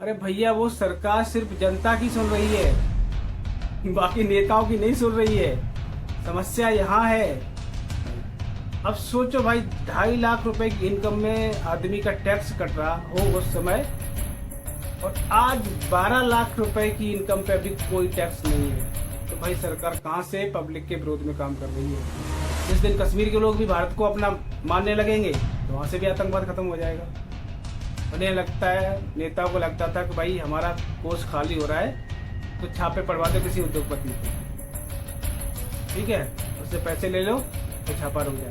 अरे भैया, वो सरकार सिर्फ जनता की सुन रही है, बाकी नेताओं की नहीं सुन रही है। समस्या यहाँ है। अब सोचो भाई, 2.5 लाख रुपए की इनकम में आदमी का टैक्स कट रहा हो उस समय, और आज 12 लाख रुपए की इनकम पे अभी कोई टैक्स नहीं है। तो भाई सरकार कहाँ से पब्लिक के विरोध में काम कर रही है? जिस दिन कश्मीर के लोग भी भारत को अपना मानने लगेंगे तो वहां से भी आतंकवाद खत्म हो जाएगा। उन्हें लगता है, नेताओं को लगता था कि भाई हमारा कोष खाली हो रहा है तो छापे पड़वा दो किसी उद्योगपति को, ठीक है, उससे पैसे ले लो तो छापा रुक जाए।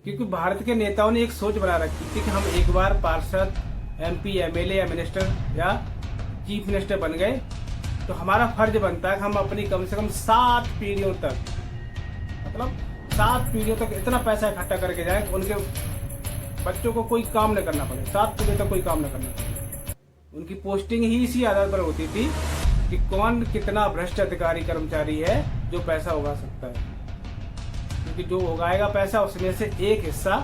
क्योंकि भारत के नेताओं ने एक सोच बना रखी थी कि हम एक बार पार्षद, MP, MLA या मिनिस्टर या चीफ मिनिस्टर बन गए तो हमारा फर्ज बनता है कि हम अपनी कम से कम 7 पीढ़ियों तक, मतलब 7 पीढ़ियों तक इतना पैसा इकट्ठा करके जाए कि उनके बच्चों को कोई काम न करना पड़े, 7 पीढ़ियों तक कोई काम न करना पड़े। उनकी पोस्टिंग ही इसी आधार पर होती थी कि कौन कितना भ्रष्ट अधिकारी कर्मचारी है जो पैसा उगा सकता है। क्योंकि जो उगाएगा पैसा उसमें से एक हिस्सा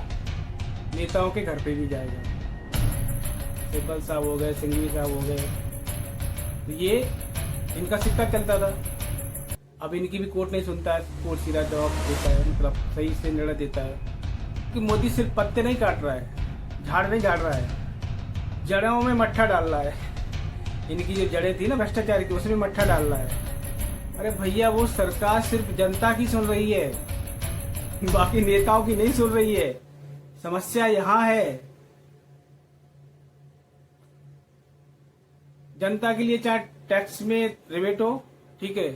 नेताओं के घर पे भी जाएगा। सिब्बल साहब हो गए, सिंघवी साहब हो गए, तो ये इनका सिक्का चलता था। अब इनकी भी कोर्ट नहीं सुनता है, कोर्ट सीधा जवाब देता है, मतलब सही से निर्णय देता है कि मोदी सिर्फ पत्ते नहीं काट रहा है, झाड़ नहीं झाड़ रहा है, जड़ों में मट्ठा डाल रहा है। इनकी जो जड़ें थी ना भ्रष्टाचार की, उसमें मट्ठा डाल रहा है। अरे भैया, वो सरकार सिर्फ जनता की सुन रही है, बाकी नेताओं की नहीं सुन रही है। समस्या यहाँ है। जनता के लिए चाहे टैक्स में रिबेट हो, ठीक है,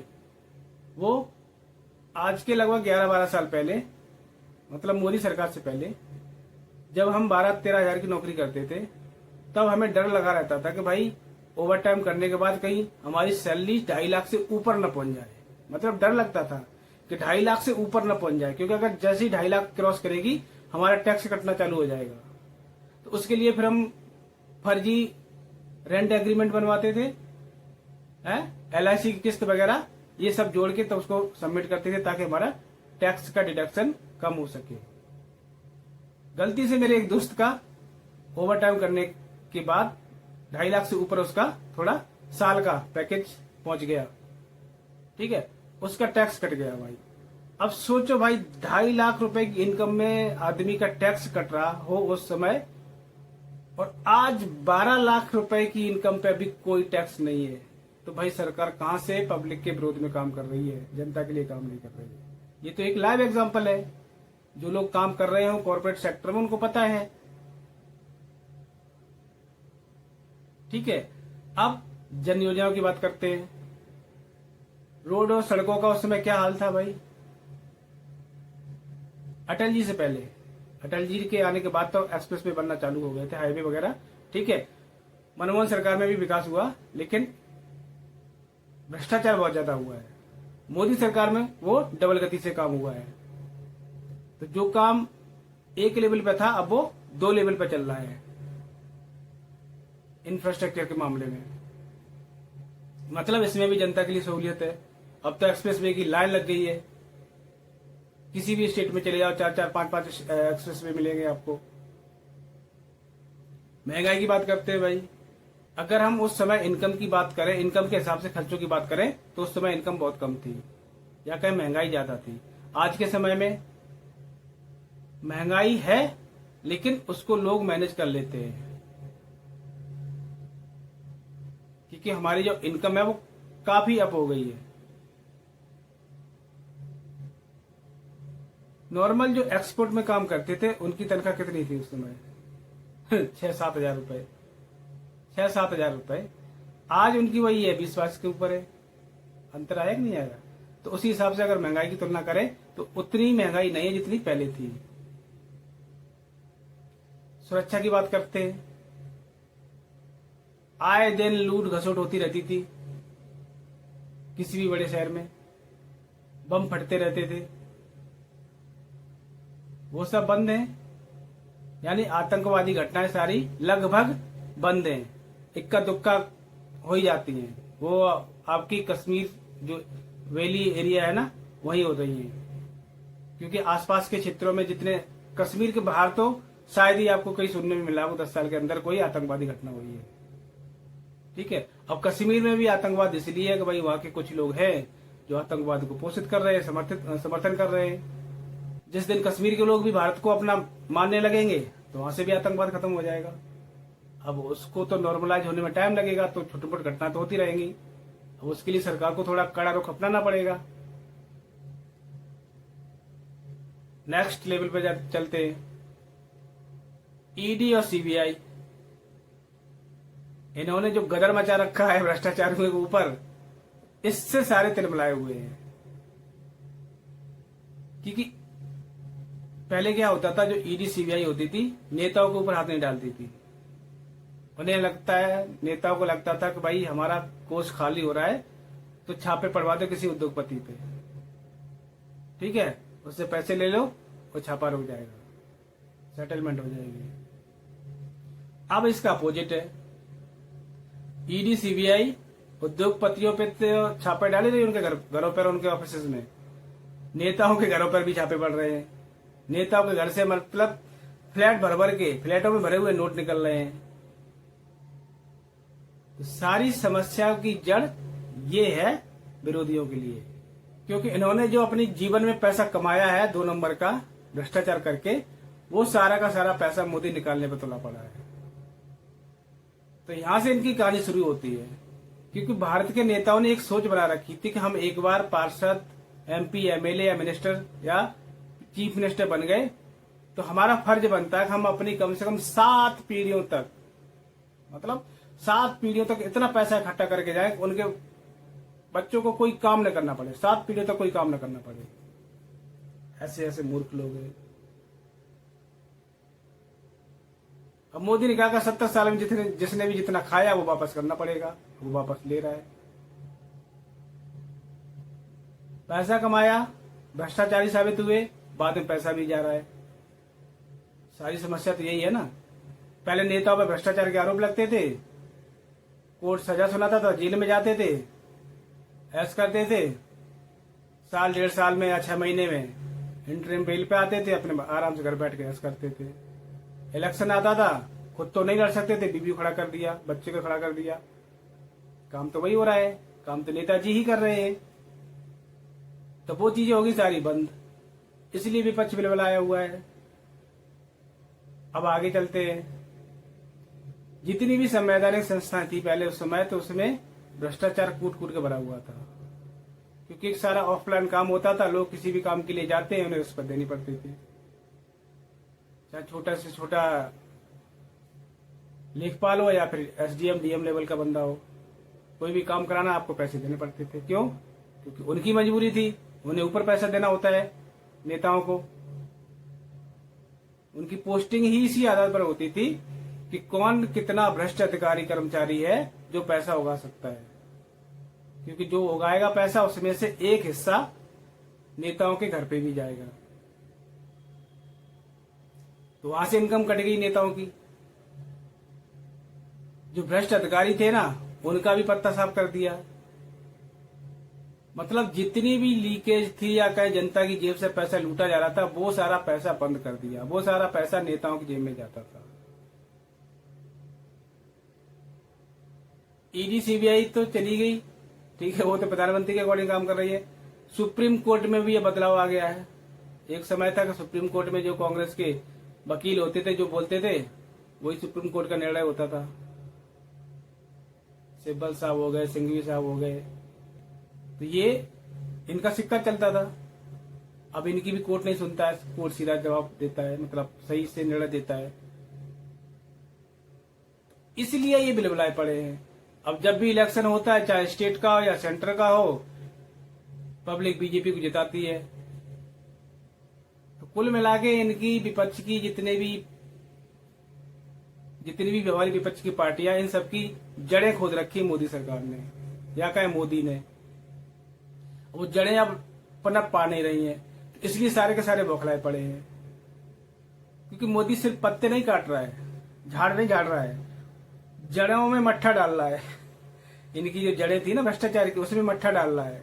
वो आज के लगभग 11-12 साल पहले, मतलब मोदी सरकार से पहले, जब हम 12-13 हजार की नौकरी करते थे तब हमें डर लगा रहता था कि भाई ओवर टाइम करने के बाद कहीं हमारी सैलरी 2.5 लाख से ऊपर न पहुंच जाए। मतलब डर लगता था कि 2.5 लाख से ऊपर न पहुंच जाए, क्योंकि अगर जैसे ही 2.5 लाख क्रॉस करेगी हमारा टैक्स कटना चालू हो जाएगा। तो उसके लिए फिर हम फर्जी रेंट एग्रीमेंट बनवाते थे, LIC की किस्त वगैरह, ये सब जोड़ के तो उसको सबमिट करते थे ताकि हमारा टैक्स का डिडक्शन कम हो सके। गलती से मेरे एक दोस्त का ओवर टाइम करने के बाद 2.5 लाख से ऊपर उसका थोड़ा साल का पैकेज पहुंच गया, ठीक है, उसका टैक्स कट गया भाई। अब सोचो भाई, 2.5 लाख रुपए की इनकम में आदमी का टैक्स कट रहा हो उस समय, और आज 12 लाख रुपए की इनकम पे अभी कोई टैक्स नहीं है। तो भाई सरकार कहां से पब्लिक के विरोध में काम कर रही है, जनता के लिए काम नहीं कर रही है। ये तो एक लाइव एग्जांपल है। जो लोग काम कर रहे हो कॉर्पोरेट सेक्टर में उनको पता है, ठीक है। अब जन योजनाओं की बात करते हैं। रोड और सड़कों का उस समय क्या हाल था भाई? अटल जी से पहले, अटल जी के आने के बाद तो एक्सप्रेस वे बनना चालू हो गए थे, हाईवे वगैरह, ठीक है। मनमोहन सरकार में भी विकास हुआ, लेकिन भ्रष्टाचार बहुत ज्यादा हुआ है। मोदी सरकार में वो डबल गति से काम हुआ है। तो जो काम एक लेवल पे था अब वो 2 लेवल पे चल रहा है इंफ्रास्ट्रक्चर के मामले में। मतलब इसमें भी जनता के लिए सहूलियत है। अब तो एक्सप्रेस वे की लाइन लग गई है, किसी भी स्टेट में चले जाओ 4-4, 5-5 एक्सप्रेस वे मिलेंगे आपको। महंगाई की बात करते हैं भाई। अगर हम उस समय इनकम की बात करें, इनकम के हिसाब से खर्चों की बात करें, तो उस समय इनकम बहुत कम थी, या कहीं महंगाई ज्यादा थी। आज के समय में महंगाई है, लेकिन उसको लोग मैनेज कर लेते हैं, क्योंकि हमारी जो इनकम है वो काफी अप हो गई है। नॉर्मल जो एक्सपोर्ट में काम करते थे उनकी तनख्वाह कितनी थी उस समय? 6-7 हजार रुपए, 6-7 हजार रुपए। आज उनकी वही है, 20-22 के ऊपर है। अंतर आया कि नहीं आया? तो उसी हिसाब से अगर महंगाई की तुलना करें तो उतनी महंगाई नहीं है जितनी पहले थी। सुरक्षा की बात करते हैं। आए दिन लूट घसोट होती रहती थी, किसी भी बड़े शहर में बम फटते रहते थे, वो सब बंद है। यानी आतंकवादी घटनाएं सारी लगभग बंद हैं। इक्का दुक्का हो ही जाती हैं, वो आपकी कश्मीर जो वैली एरिया है ना, वही हो रही है। क्योंकि आसपास के क्षेत्रों में जितने, कश्मीर के बाहर तो शायद ही आपको कहीं सुनने में मिला हो 10 साल के अंदर कोई आतंकवादी घटना हुई है। ठीक है। अब कश्मीर में भी आतंकवाद इसलिए है कि भाई वहां के कुछ लोग हैं जो आतंकवाद को पोषित कर रहे हैं, समर्थन कर रहे हैं। जिस दिन कश्मीर के लोग भी भारत को अपना मानने लगेंगे तो वहां से भी आतंकवाद खत्म हो जाएगा। अब उसको तो नॉर्मलाइज होने में टाइम लगेगा, तो छोटी मोटी घटना तो होती रहेंगी। अब उसके लिए सरकार को थोड़ा कड़ा रुख अपनाना पड़ेगा। नेक्स्ट लेवल पे चलते हैं। ईडी और सीबीआई, इन्होंने जो गदर मचा रखा है भ्रष्टाचारियों के ऊपर, इससे सारे तिलमिलाए हुए हैं। क्योंकि पहले क्या होता था, जो ईडी सीबीआई होती थी नेताओं के ऊपर हाथ नहीं डालती थी। उन्हें लगता है, नेताओं को लगता था कि भाई हमारा कोष खाली हो रहा है तो छापे पड़वा दो किसी उद्योगपति पे, ठीक है, उससे पैसे ले लो और छापा रुक जाएगा, सेटलमेंट हो जाएगी। अब इसका अपोजिट है। ईडी सीबीआई उद्योगपतियों पे तो छापे डाले रही, उनके घरों पर, उनके ऑफिस में। नेताओं के घरों पर भी छापे पड़ रहे हैं। नेताओं के घर से मतलब फ्लैट भर भर के, फ्लैटों में भरे हुए नोट निकल रहे हैं। तो सारी समस्याओं की जड़ ये है विरोधियों के लिए, क्योंकि इन्होंने जो अपनी जीवन में पैसा कमाया है 2 नंबर का भ्रष्टाचार करके, वो सारा का सारा पैसा मोदी निकालने पर तुला पड़ा है। तो यहां से इनकी कहानी शुरू होती है। क्योंकि भारत के नेताओं ने एक सोच बना रखी थी कि हम एक बार पार्षद, एमपी, एमएलए या मिनिस्टर या चीफ मिनिस्टर बन गए तो हमारा फर्ज बनता है कि हम अपनी कम से कम 7 पीढ़ियों तक, मतलब 7 पीढ़ियों तक इतना पैसा इकट्ठा करके जाए, उनके बच्चों को कोई काम न करना पड़े, 7 पीढ़ियों तक कोई काम न करना पड़े। ऐसे ऐसे मूर्ख लोग हैं। अब मोदी ने कहा 70 साल में जिसने भी जितना खाया वो वापस करना पड़ेगा, वो वापस ले रहा है। पैसा कमाया, भ्रष्टाचारी साबित हुए, बाद में पैसा भी जा रहा है। सारी समस्या तो यही है ना। पहले नेताओं पर भ्रष्टाचार के आरोप लगते थे, कोर्ट सजा सुनाता था, जेल में जाते थे, ऐश करते थे, साल 1.5 साल में या 6 महीने में इंटरिम बेल पे आते थे, अपने आराम से घर बैठ के ऐश करते थे। इलेक्शन आता था, खुद तो नहीं लड़ सकते थे, बीवी खड़ा कर दिया, बच्चे को खड़ा कर दिया। काम तो वही हो रहा है, काम तो नेताजी ही कर रहे हैं। तो वो चीजें होगी सारी बंद, इसलिए विपक्ष बिलबल आया हुआ है। अब आगे चलते हैं। जितनी भी संवैधानिक संस्थाएं थी पहले उस समय, तो उसमें भ्रष्टाचार कूट कूट के भरा हुआ था। क्योंकि एक सारा ऑफलाइन काम होता था, लोग किसी भी काम के लिए जाते हैं, उन्हें रिश्वत देनी पड़ती थी। चाहे छोटा से छोटा लेखपाल हो या फिर एसडीएम डीएम लेवल का बंदा हो, कोई भी काम कराना आपको पैसे देने पड़ते थे। क्यों? क्योंकि उनकी मजबूरी थी, उन्हें ऊपर पैसा देना होता है नेताओं को। उनकी पोस्टिंग ही इसी आधार पर होती थी कि कौन कितना भ्रष्ट अधिकारी कर्मचारी है जो पैसा उगा सकता है। क्योंकि जो उगाएगा पैसा, उसमें से एक हिस्सा नेताओं के घर पे भी जाएगा। तो वहां से इनकम कट गई नेताओं की। जो भ्रष्ट अधिकारी थे ना, उनका भी पत्ता साफ कर दिया। मतलब जितनी भी लीकेज थी या कहीं जनता की जेब से पैसा लूटा जा रहा था, वो सारा पैसा बंद कर दिया। वो सारा पैसा नेताओं की जेब में जाता था। ईडी सीबीआई तो चली गई, ठीक है, वो तो प्रधानमंत्री के अकॉर्डिंग काम कर रही है। सुप्रीम कोर्ट में भी ये बदलाव आ गया है। एक समय था कि सुप्रीम कोर्ट में जो कांग्रेस के वकील होते थे, जो बोलते थे, वही सुप्रीम कोर्ट का निर्णय होता था। सिब्बल साहब हो गए, सिंघवी साहब हो गए, तो ये इनका सिक्का चलता था। अब इनकी भी कोर्ट नहीं सुनता है, कोर्ट सीधा जवाब देता है, मतलब सही से निर्णय देता है। इसलिए ये बिलबलाए पड़े हैं। अब जब भी इलेक्शन होता है, चाहे स्टेट का हो या सेंटर का हो, पब्लिक बीजेपी को जिताती है। तो कुल मिला के इनकी विपक्ष की जितनी भी व्यवहारी विपक्ष की पार्टियां, इन सबकी जड़ें खोद रखी मोदी सरकार ने, या कहे मोदी ने। वो जड़ें अब पनप पा नहीं रही हैं, तो इसलिए सारे के सारे बौखलाए पड़े हैं। क्योंकि मोदी सिर्फ पत्ते नहीं काट रहा है, झाड़ नहीं झाड़ रहा है, जड़ों में मट्ठा डाल रहा है। इनकी जो जड़ें थी ना भ्रष्टाचार की, उसमें मट्ठा डाल रहा है।